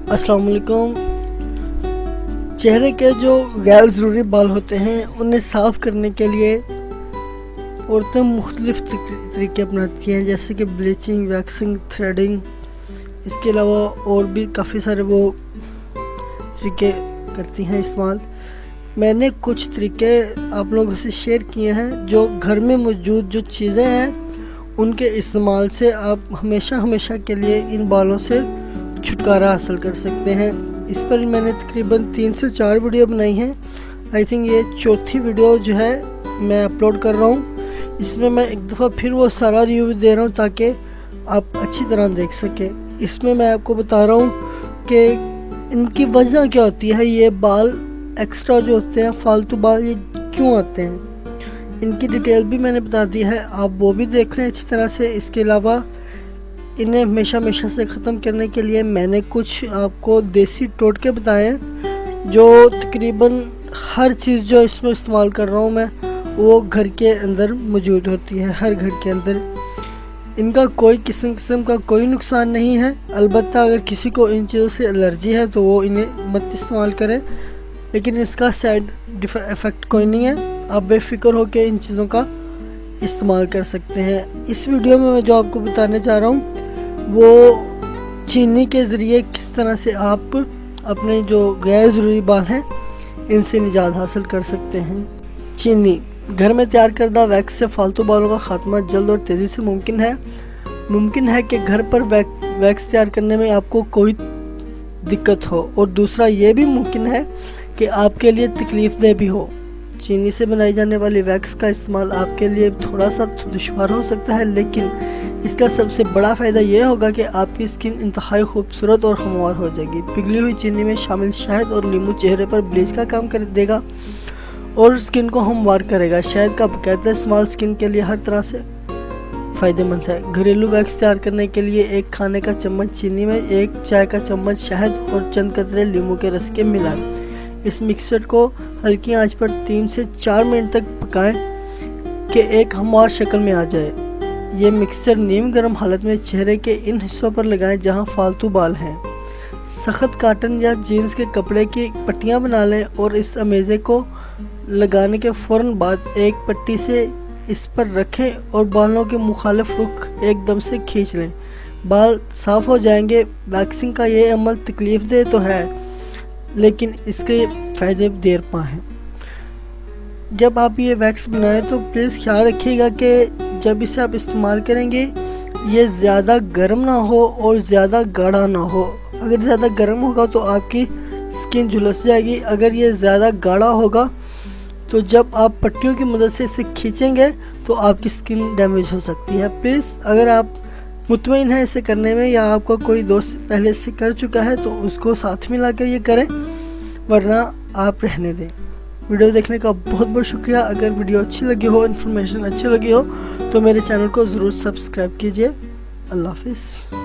अस्सलाम वालेकुम। चेहरे के जो गैर ज़रूरी बाल होते हैं उन्हें साफ़ करने के लिए औरतें मुख्तलिफ़ तरीके अपनाती हैं, जैसे कि ब्लीचिंग, वैक्सिंग, थ्रेडिंग। इसके अलावा और भी काफ़ी सारे वो तरीके करती हैं इस्तेमाल। मैंने कुछ तरीके आप लोगों से शेयर किए हैं जो घर में मौजूद जो चीज़ें हैं उनके इस्तेमाल से आप हमेशा के लिए इन बालों से छुटकारा हासिल कर सकते हैं। इस पर मैंने तकरीबन 3 से 4 वीडियो बनाई हैं। आई थिंक ये चौथी वीडियो जो है मैं अपलोड कर रहा हूँ। इसमें मैं एक दफ़ा फिर वो सारा रिव्यू दे रहा हूँ ताकि आप अच्छी तरह देख सकें। इसमें मैं आपको बता रहा हूँ कि इनकी वजह क्या होती है, ये बाल एक्स्ट्रा जो होते हैं, फालतू बाल, ये क्यों आते हैं। इनकी डिटेल भी मैंने बता दी है, आप वो भी देख लें अच्छी तरह से। इसके अलावा इन्हें हमेशा से ख़त्म करने के लिए मैंने कुछ आपको देसी टोटके बताए हैं, जो तकरीबन हर चीज़ जो इसमें इस्तेमाल कर रहा हूँ मैं वो घर के अंदर मौजूद होती है, हर घर के अंदर। इनका कोई किस्म का कोई नुकसान नहीं है। अलबत्ता अगर किसी को इन चीज़ों से एलर्जी है तो वो इन्हें मत इस्तेमाल करें, लेकिन इसका साइड इफ़ेक्ट कोई नहीं है। आप बेफिक्र होकर इन चीज़ों का इस्तेमाल कर सकते हैं। इस वीडियो में मैं जो आपको बताने जा रहा हूँ वो चीनी के ज़रिए किस तरह से आप अपने जो गैर ज़रूरी बाल हैं इनसे निजात हासिल कर सकते हैं। चीनी घर में तैयार करदा वैक्स से फालतू बालों का खात्मा जल्द और तेज़ी से मुमकिन है कि घर पर वैक्स तैयार करने में आपको कोई दिक्कत हो, और दूसरा ये भी मुमकिन है कि आपके लिए तकलीफ़देह भी हो। चीनी से बनाई जाने वाली वैक्स का इस्तेमाल आपके लिए थोड़ा सा दुश्वार हो सकता है, लेकिन इसका सबसे बड़ा फ़ायदा यह होगा कि आपकी स्किन इंतहाई खूबसूरत और हमवार हो जाएगी। पिघली हुई चीनी में शामिल शहद और नींबू चेहरे पर ब्लीच का काम कर देगा और स्किन को हमवार करेगा। शहद का बाकायदा इस्तेमाल स्किन के लिए हर तरह से फ़ायदेमंद है। घरेलू वैक्स तैयार करने के लिए 1 खाने का चम्मच चीनी में 1 चाय का चम्मच शहद और चंद कतरे नींबू के रस के मिलाएं। इस मिक्सचर को हल्की आंच पर 3 से 4 मिनट तक पकाएं कि एक हमवार शक्ल में आ जाए। ये मिक्सचर नीम गर्म हालत में चेहरे के इन हिस्सों पर लगाएं जहां फालतू बाल हैं। सख्त काटन या जीन्स के कपड़े की पट्टियां बना लें और इस अमेज़े को लगाने के फ़ौरन बाद एक पट्टी से इस पर रखें और बालों के मुखालिफ रुख एकदम से खींच लें। बाल साफ़ हो जाएंगे। वैक्सिंग का ये अमल तकलीफ़देह तो है, लेकिन इसके फ़ायदे देर पा हैं। जब आप ये वैक्स बनाएं तो प्लीज़ ख्याल रखिएगा कि जब इसे आप इस्तेमाल करेंगे ये ज़्यादा गर्म ना हो और ज़्यादा गाढ़ा ना हो। अगर ज़्यादा गर्म होगा तो आपकी स्किन झुलस जाएगी। अगर ये ज़्यादा गाढ़ा होगा तो जब आप पट्टियों की मदद से इसे खींचेंगे तो आपकी स्किन डैमेज हो सकती है। प्लीज़ अगर आप मुतमईन हैं इसे करने में, या आपका कोई दोस्त पहले से कर चुका है, तो उसको साथ में लाकर ये करें, वरना आप रहने दें। वीडियो देखने का बहुत बहुत शुक्रिया। अगर वीडियो अच्छी लगी हो, इन्फॉर्मेशन अच्छी लगी हो, तो मेरे चैनल को ज़रूर सब्सक्राइब कीजिए। अल्लाह हाफिज़।